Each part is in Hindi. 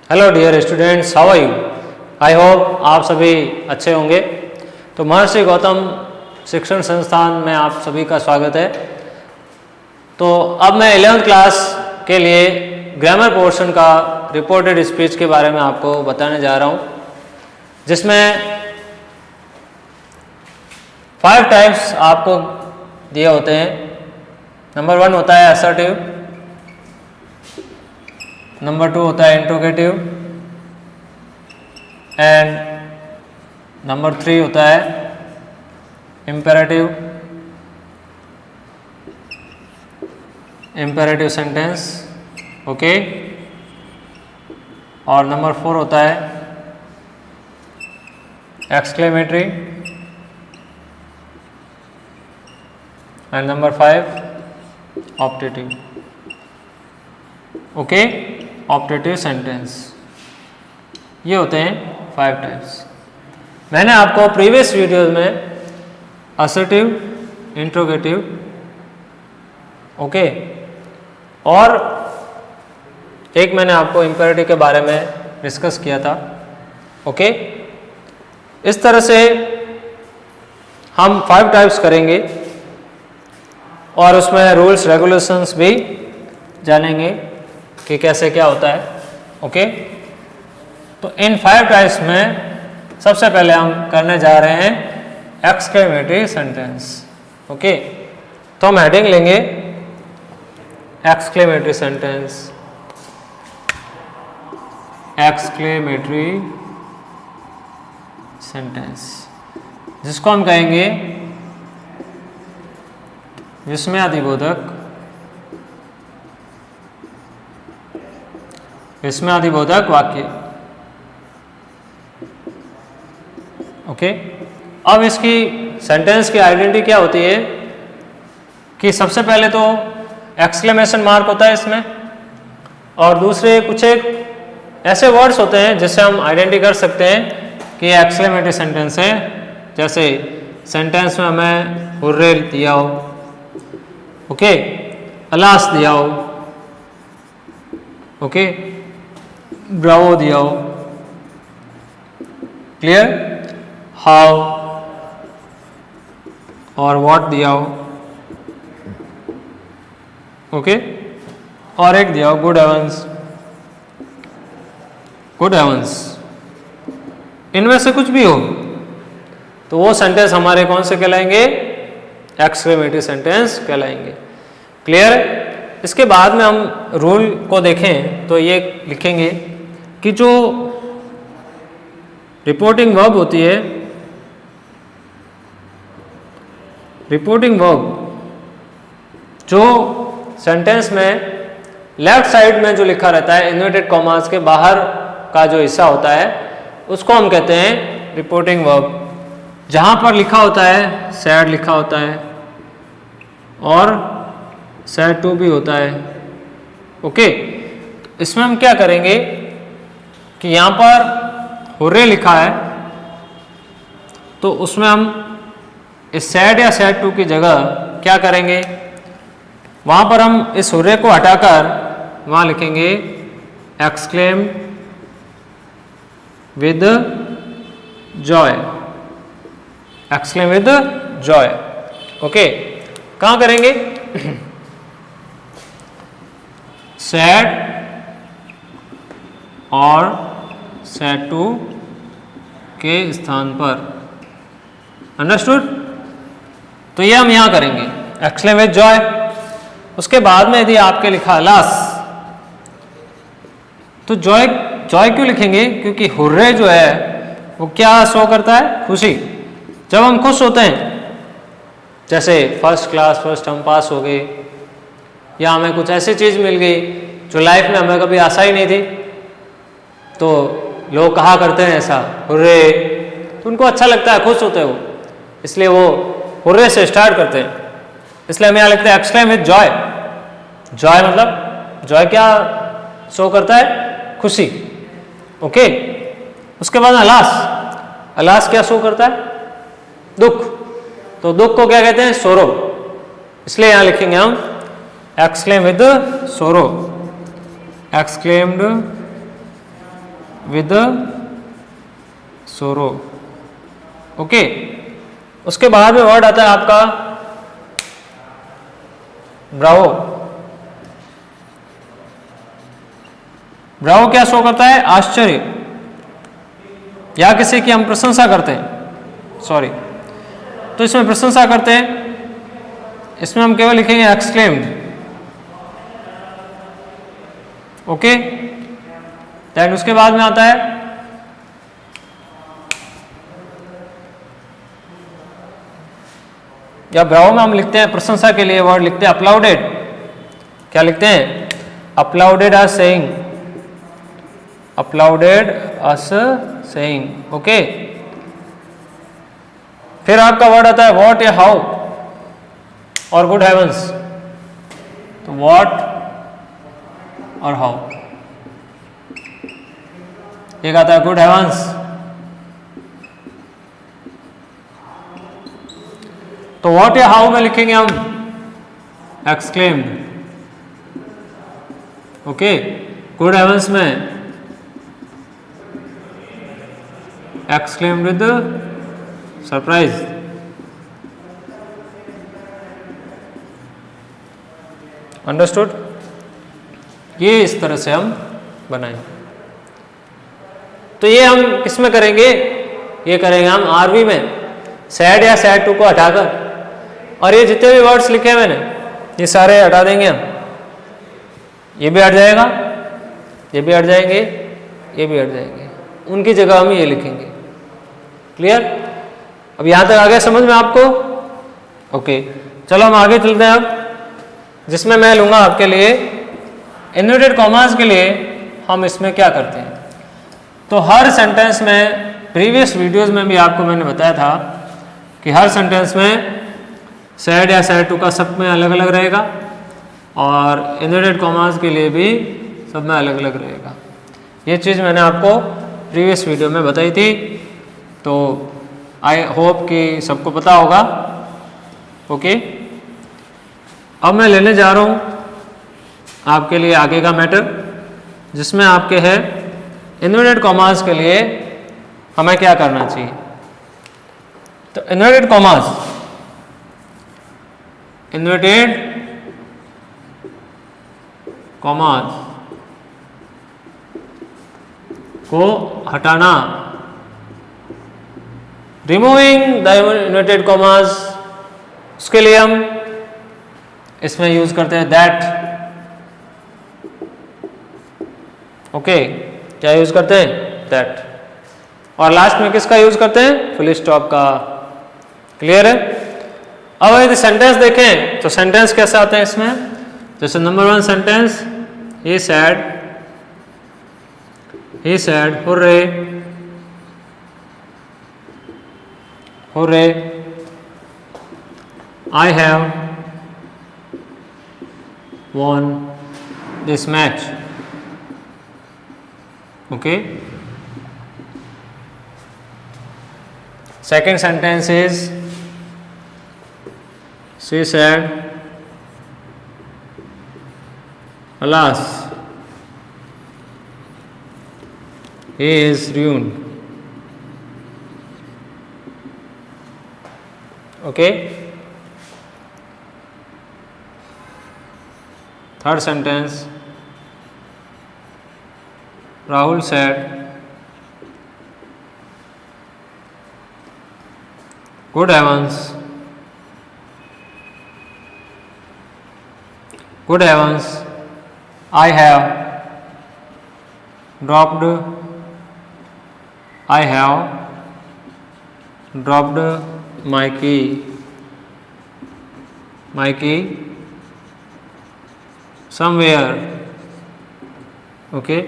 Hello dear students, how are you? I hope आप सभी अच्छे होंगे। तो महर्षि गौतम शिक्षण संस्थान में आप सभी का स्वागत है। तो अब मैं 11th क्लास के लिए ग्रामर पोर्शन का रिपोर्टेड स्पीच के बारे में आपको बताने जा रहा हूँ, जिसमें 5 टाइप्स आपको दिए होते हैं। नंबर 1 होता है असर्टिव, नंबर 2 होता है इंट्रोगेटिव एंड नंबर 3 होता है इम्पेरेटिव सेंटेंस। ओके, और नंबर 4 होता है exclamatory and number 5 optative. Okay, optative sentence, ये होते हैं 5 टाइप्स। मैंने आपको प्रीवियस वीडियोज में असर्टिव, इंट्रोगेटिव, ओके, और एक मैंने आपको इम्पेरेटिव के बारे में डिस्कस किया था। ओके, इस तरह से हम 5 टाइप्स करेंगे और उसमें रूल्स रेगुलेशंस भी जानेंगे कि कैसे क्या होता है। ओके, तो इन 5 टाइप्स में सबसे पहले हम करने जा रहे हैं एक्सक्लेमेटरी सेंटेंस। ओके, तो हम हेडिंग लेंगे एक्सक्लेमेटरी सेंटेंस। एक्सक्लेमेटरी सेंटेंस, जिसको हम कहेंगे विस्मयादिबोधक वाक्य। ओके, अब इसकी सेंटेंस की आइडेंटिटी क्या होती है कि सबसे पहले तो एक्सक्लेमेशन मार्क होता है इसमें, और दूसरे कुछ एक ऐसे वर्ड्स होते हैं जिससे हम आइडेंटिटी कर सकते हैं कि ये एक्सक्लेमेटरी सेंटेंस है। जैसे सेंटेंस में हमें हुर्रे दिया हो, ओके, अलास दिया हो, ओके, ब्रावो दिया हो, क्लियर, हाउ और व्हाट दिया हो, ओके, और एक दिया हो गुड हेवंस, गुड हेवंस। इनमें से कुछ भी हो तो वो सेंटेंस हमारे कौन से कहलाएंगे? एक्सक्लेमेटरी सेंटेंस कहलाएंगे। क्लियर? इसके बाद में हम रूल को देखें तो ये लिखेंगे कि जो रिपोर्टिंग वर्ब होती है, रिपोर्टिंग वर्ब जो सेंटेंस में लेफ्ट साइड में जो लिखा रहता है इन्वर्टेड कॉमास के बाहर का जो हिस्सा होता है उसको हम कहते हैं रिपोर्टिंग वर्ब। जहाँ पर लिखा होता है सैड लिखा होता है और सैड टू भी होता है। ओके, इसमें हम क्या करेंगे कि यहाँ पर हुर्रे लिखा है तो उसमें हम इस सैड या सैड टू की जगह क्या करेंगे, वहाँ पर हम इस हुर्रे को हटाकर वहाँ लिखेंगे exclaim with Joy, exclaim with Joy. Okay, कहाँ करेंगे? सैड और सैड टू के स्थान पर। अंडरस्टूड? तो ये हम यहां करेंगे एक्सक्लेम विद जॉय। उसके बाद में यदि आपके लिखा लास, तो जॉय जॉय क्यों लिखेंगे? क्योंकि हुर्रे जो है वो क्या शो करता है? खुशी। जब हम खुश होते हैं, जैसे फर्स्ट क्लास फर्स्ट टर्म पास हो गए, या हमें कुछ ऐसी चीज़ मिल गई जो लाइफ में हमें कभी आशा ही नहीं थी, तो लोग कहा करते हैं ऐसा हुर्रे, तो उनको अच्छा लगता है, खुश होते हैं वो, इसलिए वो हुर्रे से स्टार्ट करते हैं। इसलिए हम यहाँ लिखते हैं एक्सक्लेम विद जॉय। जॉय मतलब जॉय क्या शो करता है? खुशी। ओके, उसके बाद अलास, अलास क्या शो करता है? दुख। तो दुख को क्या कहते हैं? सोरो। इसलिए यहां लिखेंगे हम एक्सक्लेम विद सोरो, एक्सक्लेम्ड विद सोरो। ओके, उसके बाद में वर्ड आता है आपका ब्रावो। ब्रावो क्या शो करता है? आश्चर्य या किसी की हम प्रशंसा करते हैं, सॉरी, तो इसमें प्रशंसा करते हैं, इसमें हम केवल लिखेंगे एक्सक्लेम्ड। ओके, देन उसके बाद में आता है या ब्रावो में हम लिखते हैं प्रशंसा के लिए वर्ड लिखते हैं अपलाउडेड। क्या लिखते हैं? Applauded us saying, applauded us saying. Okay, फिर आपका वर्ड आता है व्हाट या हाउ और गुड हेवंस। तो व्हाट और हाउ, एक आता है गुड हेवंस। तो व्हाट या हाउ में लिखेंगे हम एक्सक्लेम्ड। ओके, गुड हेवंस में एक्सक्लेम्ड विद सरप्राइज। अंडरस्टूड? ये इस तरह से हम बनाएंगे। तो ये हम किस में करेंगे? ये करेंगे हम आरवी में, सैड या सैड टू को हटाकर, और ये जितने भी वर्ड्स लिखे हैं मैंने ये सारे हटा देंगे हम। ये भी हट जाएगा, ये भी हट जाएंगे, ये भी हट जाएंगे, उनकी जगह हम ये लिखेंगे। क्लियर? अब यहां तक आ गया समझ में आपको? ओके, चलो हम आगे चलते हैं। अब जिसमें मैं लूंगा आपके लिए इन्वर्टेड कॉमास के लिए हम इसमें क्या करते हैं। तो हर सेंटेंस में, प्रीवियस वीडियोस में भी आपको मैंने बताया था कि हर सेंटेंस में सैड या सैड टू का सब में अलग अलग रहेगा और इन्वर्टेड कॉमास के लिए भी सब में अलग अलग रहेगा। ये चीज़ मैंने आपको प्रीवियस वीडियो में बताई थी, तो आई होप कि सबको पता होगा। ओके, अब मैं लेने जा रहा हूँ आपके लिए आगे का मैटर, जिसमें आपके है इन्वर्टेड कॉमास के लिए हमें क्या करना चाहिए। तो इन्वर्टेड कॉमास, इन्वर्टेड कॉमास को हटाना, रिमूविंग द इन्वर्टेड कॉमास, उसके लिए हम इसमें यूज करते हैं दैट। ओके, क्या यूज करते हैं? दैट। और लास्ट में किसका यूज करते हैं? फुल स्टॉप का। क्लियर है? अब यदि सेंटेंस देखें तो सेंटेंस कैसे आते हैं इसमें? जैसे number 1 sentence, he sad, hurray, hurray, I have won this match. Okay, second sentence is she said, alas, he is ruined. Okay, third sentence, Rahul said, good heavens, good heavens, I have dropped my key somewhere. Okay,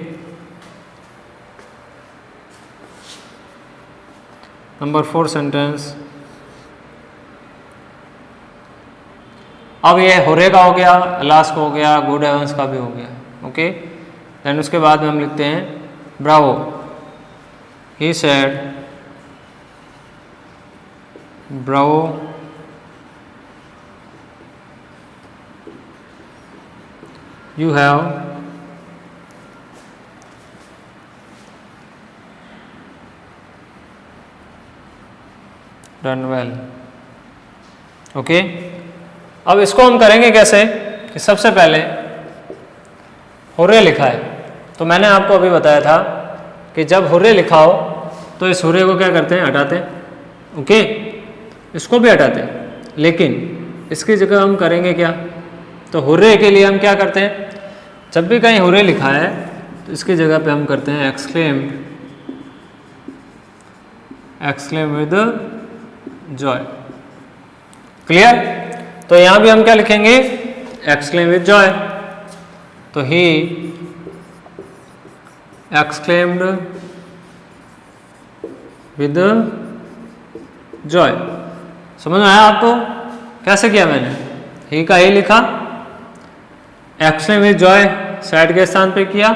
number 4 sentence, अब ये हुर्रे का हो गया, अलास का हो गया, गुड हेवंस का भी हो गया। ओके, देन उसके बाद में हम लिखते हैं Bravo, he said, Bravo, you have done well. Okay, अब इसको हम करेंगे कैसे कि सबसे पहले हुर्रे लिखा है, तो मैंने आपको अभी बताया था कि जब हुर्रे लिखा हो तो इस हुर्रे को क्या करते हैं, हटाते हैं। ओके, इसको भी हटाते हैं, लेकिन इसकी जगह हम करेंगे क्या, तो हुर्रे के लिए हम क्या करते हैं, जब भी कहीं हुर्रे लिखा है तो इसकी जगह पे हम करते हैं एक्सक्लेम विद जॉय। क्लियर? तो यहां भी हम क्या लिखेंगे, एक्सक्लेम विद जॉय। तो ही एक्सक्लेम्ड विद जॉय। समझ में आया आपको कैसे किया मैंने? ही का ही लिखा, एक्सक्लेम विद जॉय सैड के स्थान पे किया,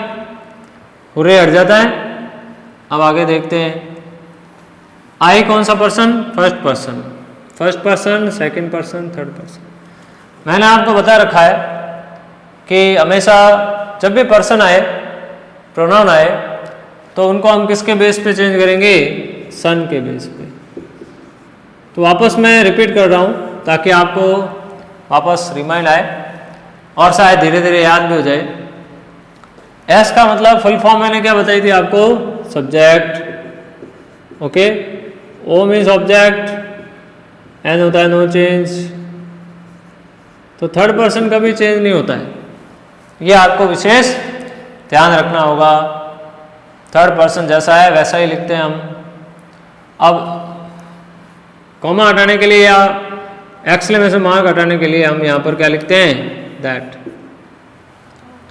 हुर्रे हट जाता है। अब आगे देखते हैं, आई कौन सा person, first person, first person, second person, third person. मैंने आपको बता रखा है कि हमेशा जब भी पर्सन आए, प्रोनाउन आए, तो उनको हम किसके बेस पे चेंज करेंगे, सन के बेस पे। तो वापस मैं रिपीट कर रहा हूँ ताकि आपको वापस रिमाइंड आए और शायद धीरे धीरे याद भी हो जाए। एस का मतलब फुल फॉर्म मैंने क्या बताई थी आपको, subject. Okay, O means object, N होता है नो चेंज। तो थर्ड पर्सन का भी चेंज नहीं होता है, ये आपको विशेष ध्यान रखना होगा। थर्ड पर्सन जैसा है वैसा ही लिखते हैं हम। अब कॉमा हटाने के लिए या एक्सक्लेमेशन मार्क हटाने के लिए हम यहाँ पर क्या लिखते हैं, दैट।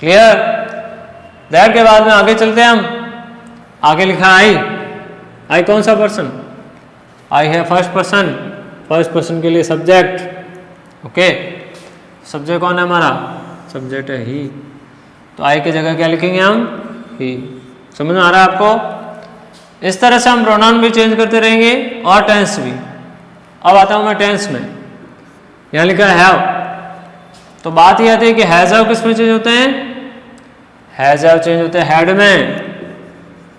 क्लियर? दैट के बाद में आगे चलते हैं हम। आगे लिखा आई, आई कौन सा पर्सन, आई है फर्स्ट पर्सन, फर्स्ट पर्सन के लिए सब्जेक्ट। ओके, सब्जेक्ट कौन है हमारा, सब्जेक्ट है ही, तो आई की जगह क्या लिखेंगे हम, ही। समझ में आ रहा है आपको? इस तरह से हम प्रोनाउन भी चेंज करते रहेंगे और टेंस भी। अब आता हूं मैं टेंस में, यहाँ लिखा है हैव। तो बात ये आती है कि हैज हैव किस में चेंज होते हैं, हैज हैव चेंज होते हैं हैड में,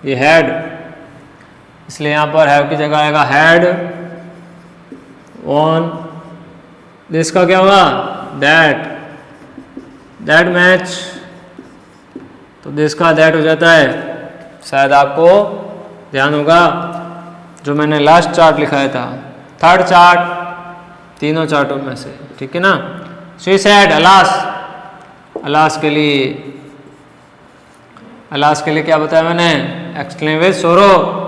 ये हैड, इसलिए यहाँ पर हैव की जगह आएगा हैड ऑन। दिस का क्या होगा, दैट, दैट मैच, तो दिस का दैट हो जाता है। शायद आपको ध्यान होगा जो मैंने लास्ट चार्ट लिखाया था, थर्ड चार्ट, तीनों चार्टों में से, ठीक है ना। शी सेड, अलास, अलास के लिए, अलास के लिए क्या बताया मैंने, एक्सक्लेम विद सोरो।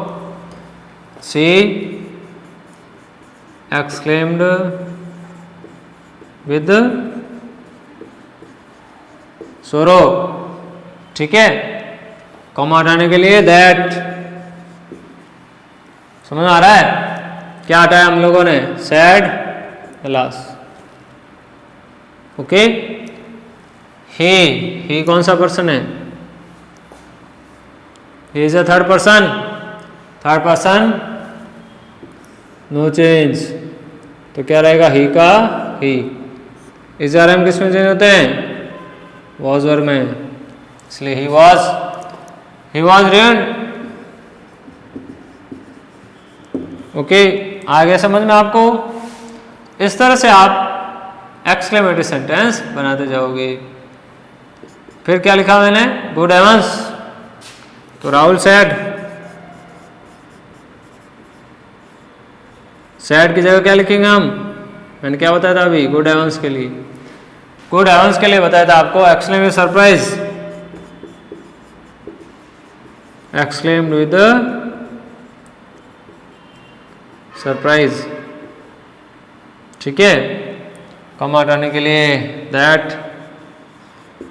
शी एक्सक्लेम्ड विद सोरो, ठीक है। कॉमा हटाने के लिए दैट। समझ में आ रहा है क्या हटाया हम लोगों ने, सैड, अलास। ओके, ही कौन सा पर्सन है, he is a third person, third person no change, तो क्या रहेगा, ही का ही। इज आर एम किस में चेंज होते हैं, वॉज वर में, इसलिए ही वॉज रियन। ओके, आ गया समझ में आपको? इस तरह से आप एक्सक्लेमेटरी सेंटेंस बनाते जाओगे। फिर क्या लिखा मैंने, गुड हेवंस, तो राहुल सैड, सैड की जगह क्या लिखेंगे हम, मैंने क्या बताया था अभी, गुड हेवंस के लिए, गुड हेवंस के लिए बताया था आपको exclaim with surprise, exclaimed with surprise, ठीक है। कॉमा हटाने के लिए दैट,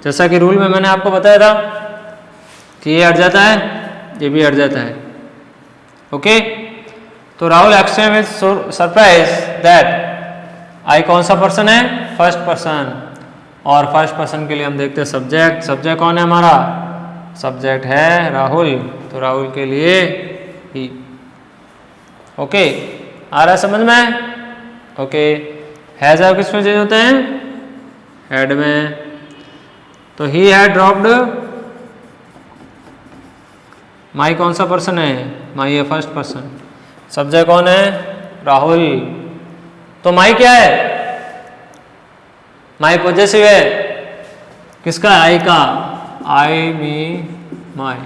जैसा कि रूल में मैंने आपको बताया था कि ये हट जाता है, ये भी हट जाता है। ओके, तो Rahul exclaim with surprise that, I कौन सा पर्सन है, फर्स्ट पर्सन, और फर्स्ट पर्सन के लिए हम देखते हैं सब्जेक्ट। सब्जेक्ट कौन है हमारा, सब्जेक्ट है राहुल, तो राहुल के लिए ही। ओके, आ रहा है समझ में? ओके, हैज हैव किस में चेंज होते हैं, हैड में, तो ही हैड ड्रॉप्ड, माई कौन सा पर्सन है, माई है फर्स्ट पर्सन, सब्जेक्ट कौन है, राहुल। तो माई क्या है? माई पॉजेसिव है किसका? आई का। आई मी माई।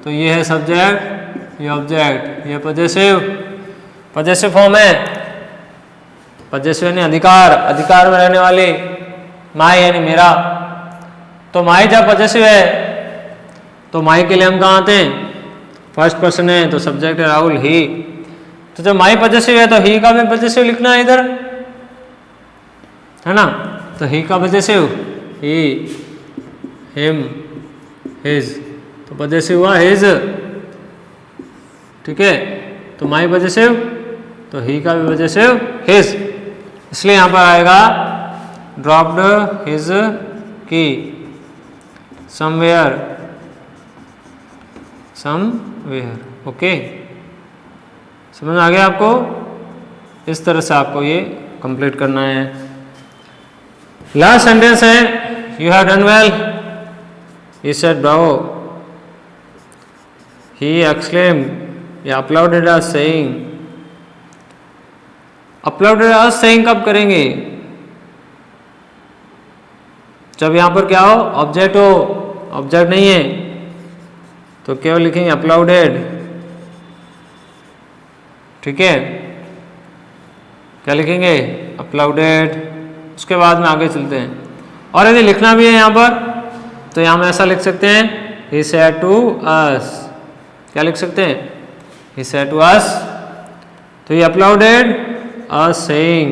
तो ये है सब्जेक्ट, ये ऑब्जेक्ट, ये पॉजेसिव। पॉजेसिव फॉर्म है। पॉजेसिव यानी अधिकार, अधिकार में रहने वाली। माई यानी मेरा। तो माई जब पॉजेसिव है तो माई के लिए हम कहाँ आते हैं? फर्स्ट पर्सन है तो सब्जेक्ट है राहुल, ही। तो जब माई पॉजेसिव है तो ही का भी पॉजेसिव लिखना है इधर, है ना। तो ही का पॉजेसिव ही, हिम, हिज। तो पॉजेसिव हुआ हिज, ठीक है। तो माई पॉजेसिव तो ही का भी पॉजेसिव हिज, इसलिए यहां पर आएगा ड्रॉप्ड हिज की समवेयर, समवेयर। ओके, समझ आ गया आपको? इस तरह से आपको ये कंप्लीट करना है। लास्ट सेंटेंस है you have done well, he said Bravo, he exclaimed या अपलाउडेड us saying. Applauded us saying कब करेंगे? जब यहां पर क्या हो? ऑब्जेक्ट हो। ऑब्जेक्ट नहीं है तो केवल लिखेंगे अपलाउडेड, ठीक है। क्या लिखेंगे? अपलाउडेड। उसके बाद में आगे चलते हैं। और यदि लिखना भी है यहाँ पर तो यहाँ में ऐसा लिख सकते हैं he said to us। क्या लिख सकते हैं? he said to us। तो ये अपलाउडेड us saying,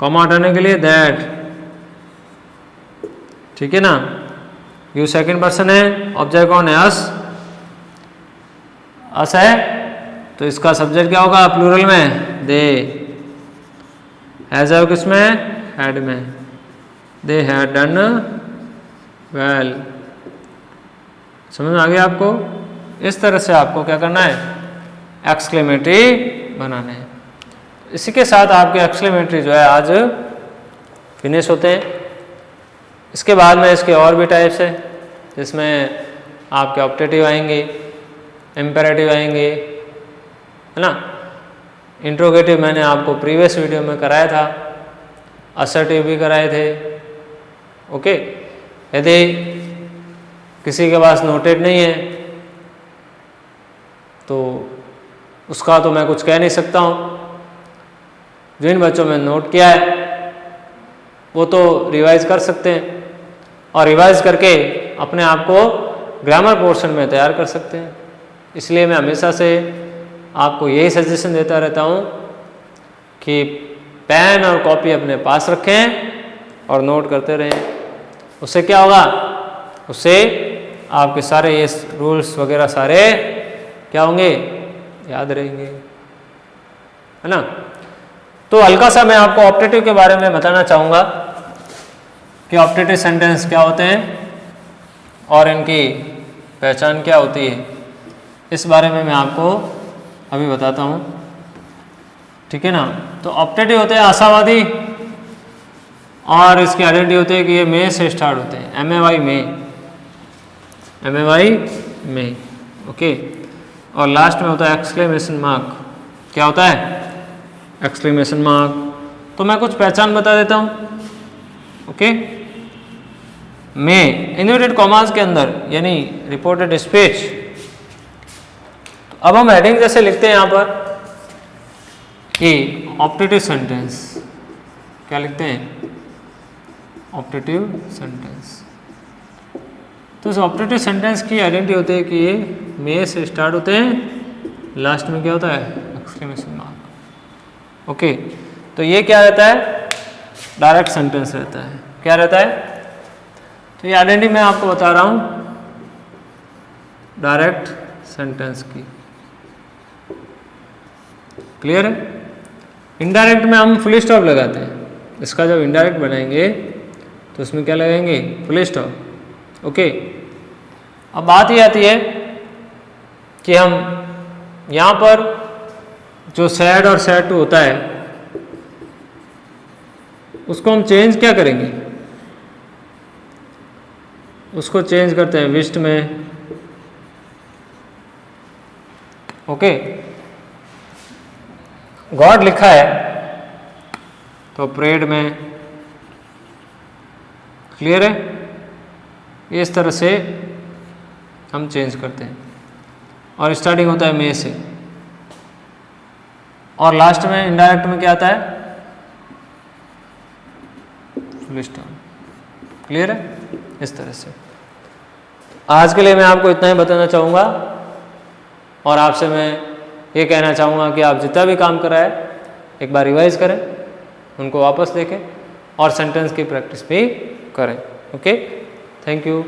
कॉमा हटाने के लिए that, ठीक है ना। यू सेकंड पर्सन है, ऑब्जेक्ट कौन है? us। us है तो इसका सब्जेक्ट क्या होगा प्लूरल में? दे। हैज है किसमें? हैड में। They had done well. समझ आ गया आपको? इस तरह से आपको क्या करना है? एक्सक्लेमेटरी बनाना है। इसी के साथ आपके एक्सक्लेमेटरी जो है आज फिनिश होते हैं। इसके बाद में इसके और भी टाइप्स है जिसमें आपके ऑप्टेटिव आएंगे, इम्पेरेटिव आएंगे, है ना। इंट्रोगेटिव मैंने आपको प्रीवियस वीडियो में कराया था, असर्टिव भी कराए थे। ओके, यदि किसी के पास नोटेड नहीं है तो उसका तो मैं कुछ कह नहीं सकता हूँ। जिन बच्चों में नोट किया है वो तो रिवाइज कर सकते हैं और रिवाइज करके अपने आप को ग्रामर पोर्शन में तैयार कर सकते हैं। इसलिए मैं हमेशा से आपको यही सजेशन देता रहता हूँ कि पेन और कॉपी अपने पास रखें और नोट करते रहें। उससे क्या होगा? उससे आपके सारे ये रूल्स वगैरह सारे क्या होंगे? याद रहेंगे, है ना। तो हल्का सा मैं आपको ऑप्टेटिव के बारे में बताना चाहूँगा कि ऑप्टेटिव सेंटेंस क्या होते हैं और इनकी पहचान क्या होती है। इस बारे में मैं आपको अभी बताता हूँ, ठीक है ना। तो ऑप्टेटिव होते हैं आशावादी और इसकी आइडेंटिटी होती है कि ये मे से स्टार्ट होते हैं। MAY में, MAY में, ओके। और लास्ट में होता है एक्सक्लेमेशन मार्क। क्या होता है? Exclamation mark. तो मैं कुछ पहचान बता देता हूँ, ओके। में इन्वर्टेड कॉमास के अंदर यानी रिपोर्टेड स्पीच। अब हम हेडिंग जैसे लिखते हैं यहाँ पर कि ऑप्टेटिव सेंटेंस। क्या लिखते हैं? Optative sentence. तो इस ऑप्टेटिव सेंटेंस की आइडेंटिटी होती है कि ये मे से स्टार्ट होते हैं, लास्ट में क्या होता है? Exclamation mark, okay. तो ये क्या रहता है? डायरेक्ट सेंटेंस रहता है। क्या रहता है? तो ये आइडेंटिटी मैं आपको बता रहा हूँ डायरेक्ट सेंटेंस की। क्लियर है? इनडायरेक्ट में हम फुल स्टॉप लगाते हैं। इसका जब इनडायरेक्ट बनाएंगे तो इसमें क्या लगाएंगे? Full stop, okay. अब बात ये आती है कि हम यहाँ पर जो सैड और सैड टू होता है उसको हम चेंज क्या करेंगे? उसको चेंज करते हैं विश्ड में, ओके, गॉड लिखा है तो प्रेड में क्लियर है, इस तरह से हम चेंज करते हैं और स्टार्टिंग होता है मे से और लास्ट में इनडायरेक्ट में क्या आता है, फुल स्टॉप। क्लियर है, इस तरह से। आज के लिए मैं आपको इतना ही बताना चाहूँगा और आपसे मैं ये कहना चाहूँगा कि आप जितना भी काम कर रहा है एक बार रिवाइज करें, उनको वापस देखें और सेंटेंस की प्रैक्टिस भी करें। Okay, thank you.